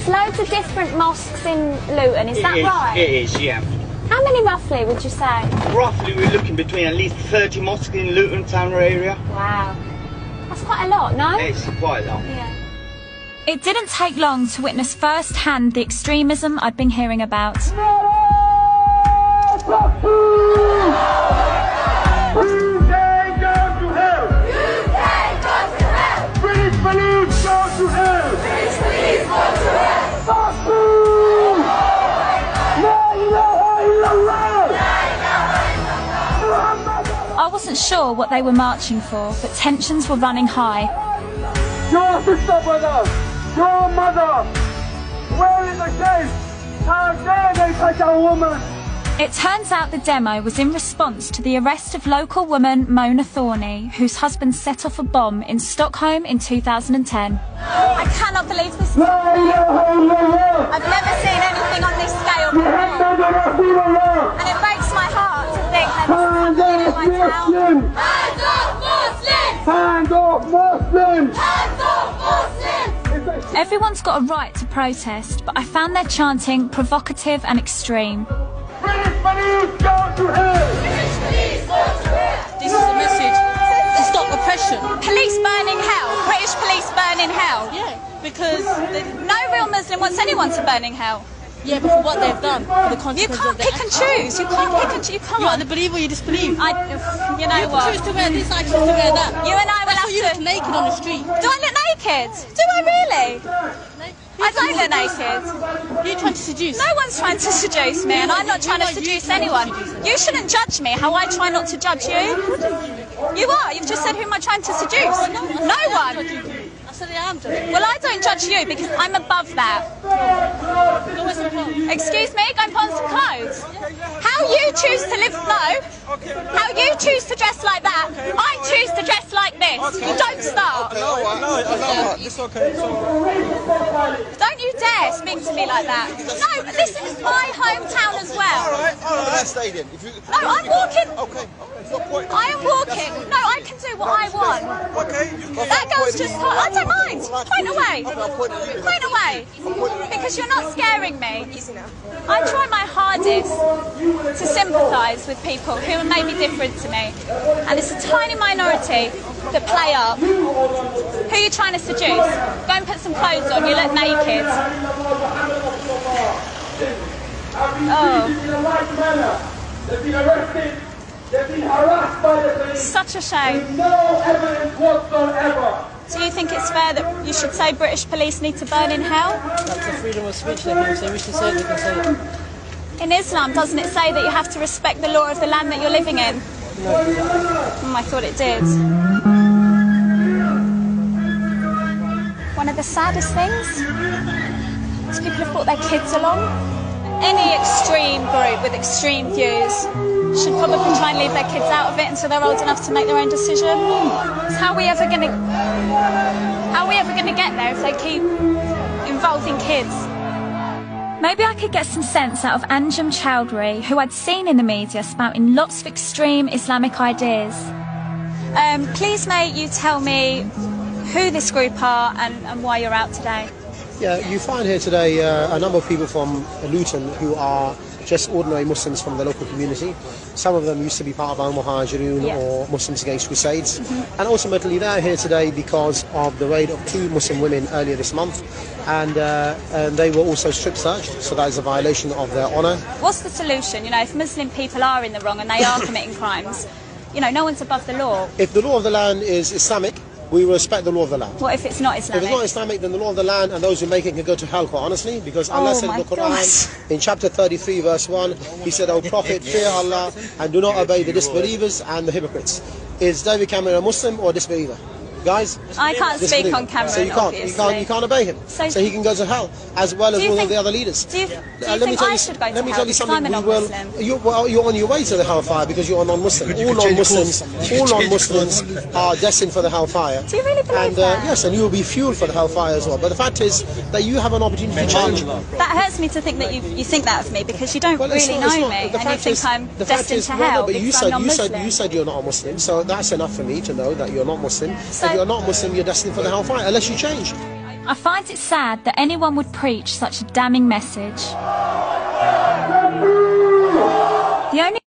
there's loads of different mosques in Luton, is that right? It is, yeah. How many roughly would you say? Roughly we're looking between at least 30 mosques in Luton town area. Wow. That's quite a lot, no? It's quite a lot. Yeah. It didn't take long to witness firsthand the extremism I'd been hearing about. I wasn't sure what they were marching for, but tensions were running high. Your sister, brother! Your mother! Where is the case? How dare they take our woman? It turns out the demo was in response to the arrest of local woman Mona Thorney, whose husband set off a bomb in Stockholm in 2010. I cannot believe this. I've never seen anything on this scale before. And it breaks my heart to think that this is happening in my town. Hands off Muslims! Hands off Muslims! Hands off Muslims! Everyone's got a right to protest, but I found their chanting provocative and extreme. British police, go to hell! British police, go to hell! This is a message to stop oppression. Police burning hell. British police burning hell. Yeah, because No real Muslim wants anyone to burn in hell. yeah, but for what they've done, for the You consequences can't of their pick and actions. choose. You can't pick and choose. Come You on. either believe or you disbelieve. You know You what? choose to wear this, I choose to wear that. You and I will That's why you have look to. naked on the street. Do I look naked? Do I really? I don't look naked. You're trying to seduce. No one's trying to seduce me, and I'm not trying to seduce anyone. You shouldn't judge me how I try not to judge you. You are. You've just said who am I trying to seduce? No one. I said I am judging. Well, I don't judge you because I'm above that. Go wear some clothes. Excuse me, go and pawn some clothes. How you choose to live, how you choose to dress like that, I choose to dress like this. You don't start. No, it's okay. Don't you dare speak to me like that. No, this is my hometown as well. Alright, stay then. No, I'm walking. Okay, no point. I am walking. No, I can do what I want. Okay. That girl's just, I don't mind. Point away. Point away. Because you're not scaring me. I try my hardest to sympathise with people who are maybe different to me. And it's a tiny minority that play up. Who are you trying to seduce? Go and put some clothes on. You look naked. They've been arrested. They've been harassed by the police. Such a shame. No evidence whatsoever. Do you think it's fair that you should say British police need to burn in hell? That's the freedom of speech. They can say, we should say it, they can say it. In Islam, doesn't it say that you have to respect the law of the land that you're living in? I thought it did. One of the saddest things is people have brought their kids along. Any extreme group with extreme views should probably try and leave their kids out of it until they're old enough to make their own decision. So how are we ever going to get there if they keep involving kids? Maybe I could get some sense out of Anjem Choudhury, who I'd seen in the media spouting lots of extreme Islamic ideas. Please may you tell me who this group are and why you're out today. Yeah, you find here today a number of people from Luton who are just ordinary Muslims from the local community. Some of them used to be part of Al-Muhajirun or Muslims Against Crusades. And ultimately they're here today because of the raid of 2 Muslim women earlier this month. And they were also strip searched, so that is a violation of their honour. What's the solution? You know, if Muslim people are in the wrong and they are committing crimes, you know, no one's above the law. If the law of the land is Islamic, we respect the law of the land. What if it's not Islamic? If it's not Islamic, then the law of the land and those who make it can go to hell, quite honestly, because Allah said in the Quran, in chapter 33, verse 1, He said, O Prophet, fear Allah and do not obey the disbelievers and the hypocrites. Is David Cameron a Muslim or a disbeliever? Guys, I can't speak on Cameron, so you can't obey him. So he can go to hell, as well as all of the other leaders. Do you think I should go to hell because I'm a non-Muslim? You're on your way to the hellfire because you're a non-Muslim. All non-Muslims are destined for the hellfire. Do you really believe that? Yes, and you will be fueled for the hellfire as well. But the fact is that you have an opportunity to change. That hurts me to think that you think that of me because you don't really know me and you think I'm destined to hell because I'm non-Muslim. You said you're not a Muslim, so that's enough for me to know that you're not Muslim. If you're not Muslim, you're destined for the hellfire, unless you change. I find it sad that anyone would preach such a damning message. The only